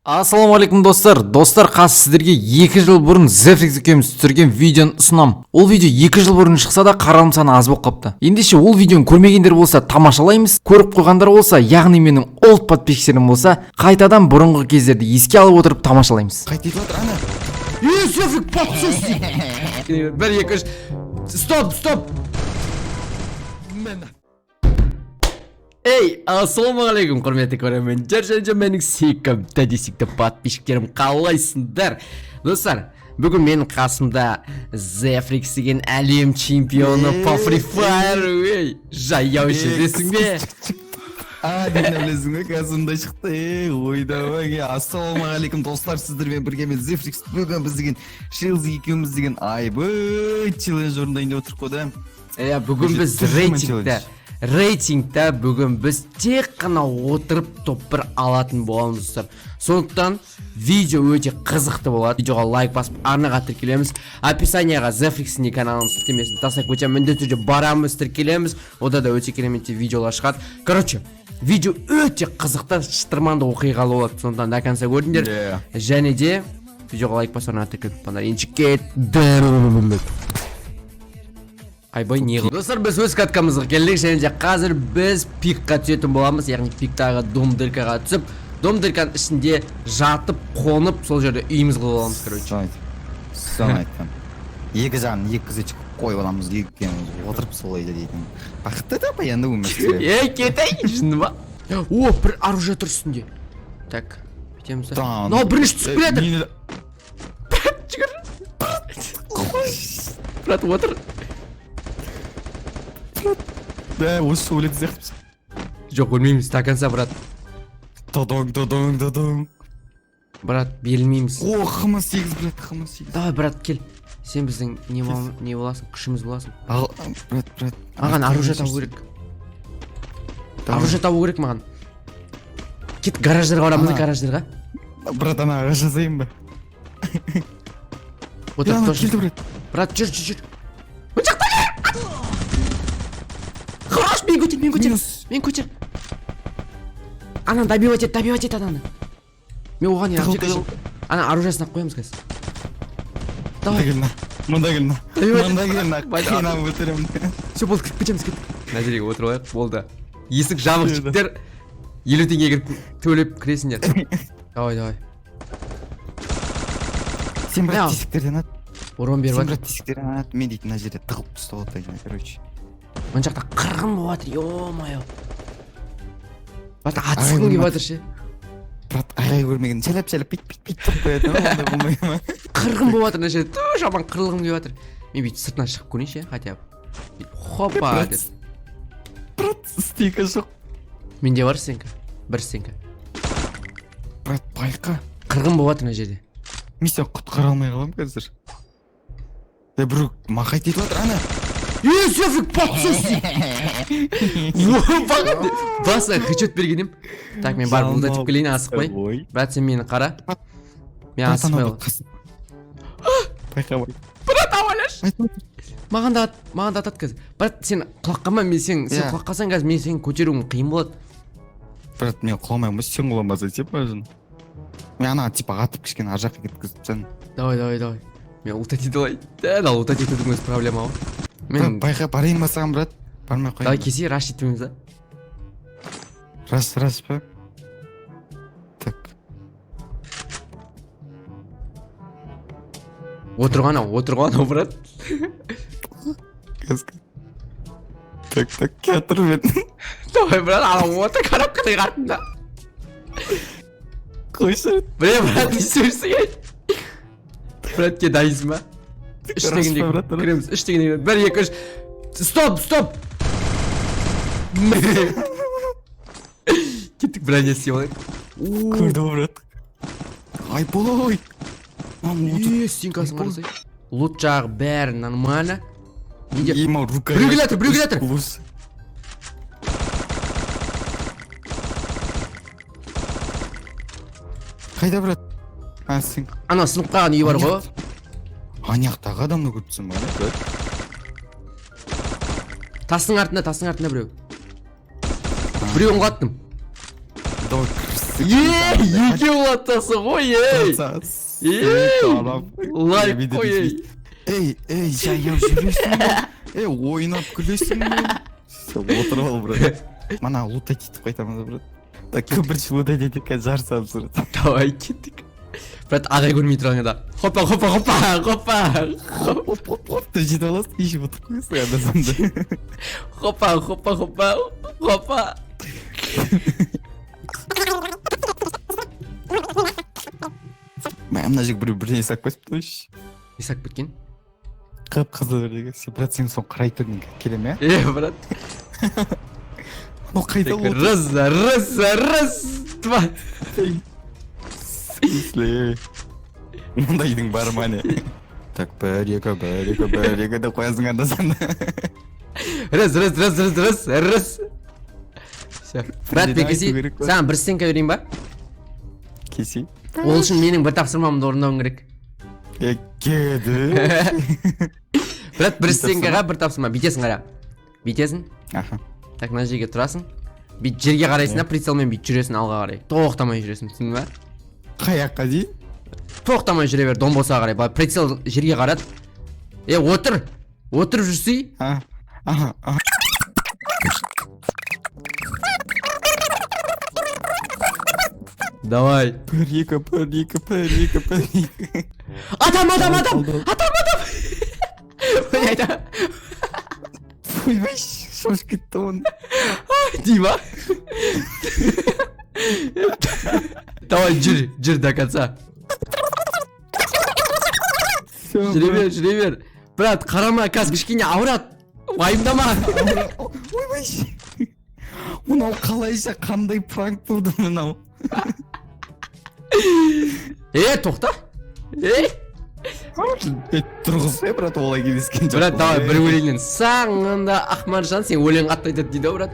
Ассалаумағалейкум достар. Қазір сіздерге 2 жыл бұрын Zefrix екеуміз түсірген видеоны ұсынам. Ол видео 2 жыл бұрын шықса да қаралым саны аз болып қапты. Ендеше ол видеоны көрмегендер болса тамашалаймыз, көріп қойғандар болса, яғни менің олд подписчиктерім болса, қайтадан бұрынғы кездерді еске алып отырып тамашалаймыз. Қайтып жатыр ана. Zefrix подсоси. 1 2 3 стоп. Ей, ассалаумағалейкум құрметті көрермендер, және менің сүйікті десекті подписчиктерім, қалайсыңдар? Достар, бүгін менің қасымда Zefrix деген әлем чемпионы по Free Fire, жаяу жүресің бе? Мен білесің бе, қасымда шықты. Ойдабай, ассалаумағалейкум достар, сіздермен бірге мен Zefrix бүгін біз деген Шилз екеуміз деген айбы челлендж орындайын деп отырық қой да. Бүгін біз рейтингта бүгін біз тек қана отырып топ-1 алатын боламыз достар. Сондықтан видео өте қызықты болады. Видеоға лайк басып арнаға тіркелеміз. Описанияға Zefrix'in каналының сілтемесін тастап өте міндетті түрде барамыз, тіркелеміз. Ода да өте керемет видеолар шығады. Короче, видео өте қызықты, шытырманды оқиғалы болады. Сондықтан до конца көріңдер. Және де видеоға лайк басып арнаға тіркеліп Айбай неғыл. Достар, біз өз каткамызға келдік, және де қазір біз пикқа түсетін боламыз, яғни пиктағы домдыркаға түсіп, домдырканың ішінде жатып, қонып, сол жерде үйіміз қылып аламыз, короче. Соны айттым. Екі жағын, екі күзетші қойып аламыз, отырып солайды дейтін. Бақытты да баянды өмір. Кетай, жынды ба? О, бір оружие тұр үстінде. Так, бітеміз да. Но, бірінші түсіп келеді. Брат, отыр. Да, осы өледі зияқтымыз. Жоқ, өлмейміз, до конца, брат. Додоң. Брат, берілмейміз. О, Х-8, брат, Х-8. Давай, брат, кел. Сен біздің не боласың, күшіміз боласың. Брат. Аған оружие табу керек. Оружие табу керек маған. Кет, гараждарға барамыз, гараждарға. Брат, анаға жазайын ба? Келді, брат. Брат, жүр. Хорош, мен көтер. Ананы добивать ет ананы. Мен оған не аптекашын. Ана оружиясына қоямыз қазір. Давай. Мұнда келін. Қинам өтірім. Все, болды, кіріп кетеміз, кет. Мына жерге отырып алайық, болды. Есік жабық жіктер. 50 теңге кіріп төлеп кіресіңдер. Давай. Сен брат тесіктерден ат. Орын беріп Сен брат тесіктерден ат. Мен дейтін мына жерде тығып ұстап отайын, короче. Мына жақта қырғын болып жатыр, ё-майо. Брат, атысқым келіп жатыр ше. Брат, ағай көрмеген, шәліп пит тұрып қояды, ондай болмай ма? Қырғын болып жатыр, мына жерде жаман қырылғым келіп жатыр. Мен бүйт сыртынан шығып көрейінші, хотя хопа деп. Брат, стейка жоқ. Менде бар стенка, бір стенка. Брат, байқа. Қырғын болып жатыр мына жерде. Мен сен құтқара алмай қалам қазір. Бір мақайт етіп жатыр, ана. Zefrix подсоси. Баса, хычет бергенем. Так, мен барып ұлдатып келейін, асықпай. Брат, сен мені қара. Мен асықпай ол. Байқамай. Брат, аваляш. Маған да атат қазір. Брат, сен құлаққама, сен құлаққасаң қазір, мен сен көтеруім қиын болады. Брат, мен құламайым, сен құламаса деп мәжін. Мен ана типа атып кішкен аржаққа кеткізіп сән. Давай. Мен ұлтат ете алай. Дәл ұлтат етудің өз проблема ғой. Мен байқа барайын ба саған, брат? Бармай қойын. Давай кесе, раш етуіміз да. Рас па? Так. Отырған, брат. Так, кетір мен. Давай, брат, ана оты қарап қытай қартында. Қойшы. Брат, не сөйсің ей? Брат, ке дайызым ба? 3 дегенде кіреміз, 3 дегенде 1 2 3 стоп. Кеттік, броня істей алайық. Көрді, брат. Айбой. Стенкасын қарасай. Лут жағы бәрі нормально. Ема рука. Біреу келатыр. Қайда, брат? Сен. Ана сынып қалған үй бар ғой. Анияқтағы адамны көріпсің ба? Тастың артында біреу. Біреуін қаттым. Давай кіріс. Екі улаттасы ғой, ей! Лайк қой, ей! Ей, жаяу жүресің бе? Ойнап күлесің бе? Отырып ал, брат. Мана лутать етіп қайтамыз, брат. Так, бірінші лутать етіп қазір жарысамыз, брат. Давай, кеттік. Брат, ағай көрмей тұрғанда. Хопа. Хоп, ты жетіп аласың, ешіп отырып қойсың, анда-санда. Хопа. Мына жек біріне сақ қойсып қойшы. Не сақ біткен? Қып-қызыл бірдегі. Брат, сен соң қарай тұрдың келем, ә? Брат. Ол қайда лутать? Раз, два. Смысле? Мұндайдың бар ма не? Так, бір, екі деп қоясың анда-санда. Раз. Все. Брат, бекесі, саған бір стенка берейін ба? Кесі? Ол үшін менің бір тапсырмамды орындауың керек. Кеді? Брат, бір стенкаға бір тапсырма. Бүйтесің қара. Бүйтесің. Аха. Так, мына жерге тұрасың. Бүйт жерге қарайсың да, прицелмен бүйт жүресің алға қарай. Тоқтамай жүресің, түсіндің ба? Қаяққа дейін? Тоқтамай жүре бер, домбоса қарай. Прицел жерге қарат. Отырып жүрсей. Аха. Давай. Бір, екі. Адам. Ойнайда. Ойбай, шошып кетті оны. Дима. Давай, жүр до конца. Жүре бер. Брат, қарама, қазір кішкене ауырат. Уайымдама. Ойбай. Мынау қалайша қандай пранк болды мынау. Тоқта. Тұрғыз, брат, олай келескен жоқ. Брат, давай, бір өлеңнен. Саңында Ахмаржан, сен өлең қатты айтады дейді, брат.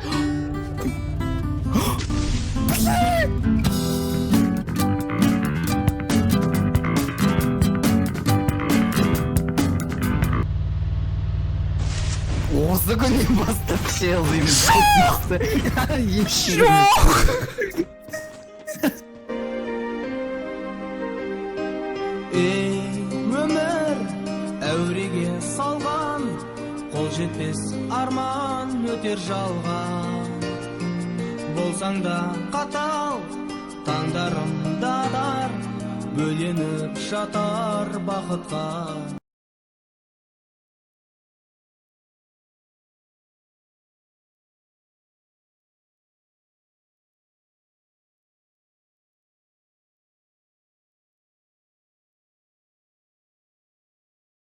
Осы күннен бастап Челси'ні Өмір әуреге салған, қол жетпес арман өтер жалған. Болсаң да қатал, таңдарым дар, бөленіп жатар бақытқа.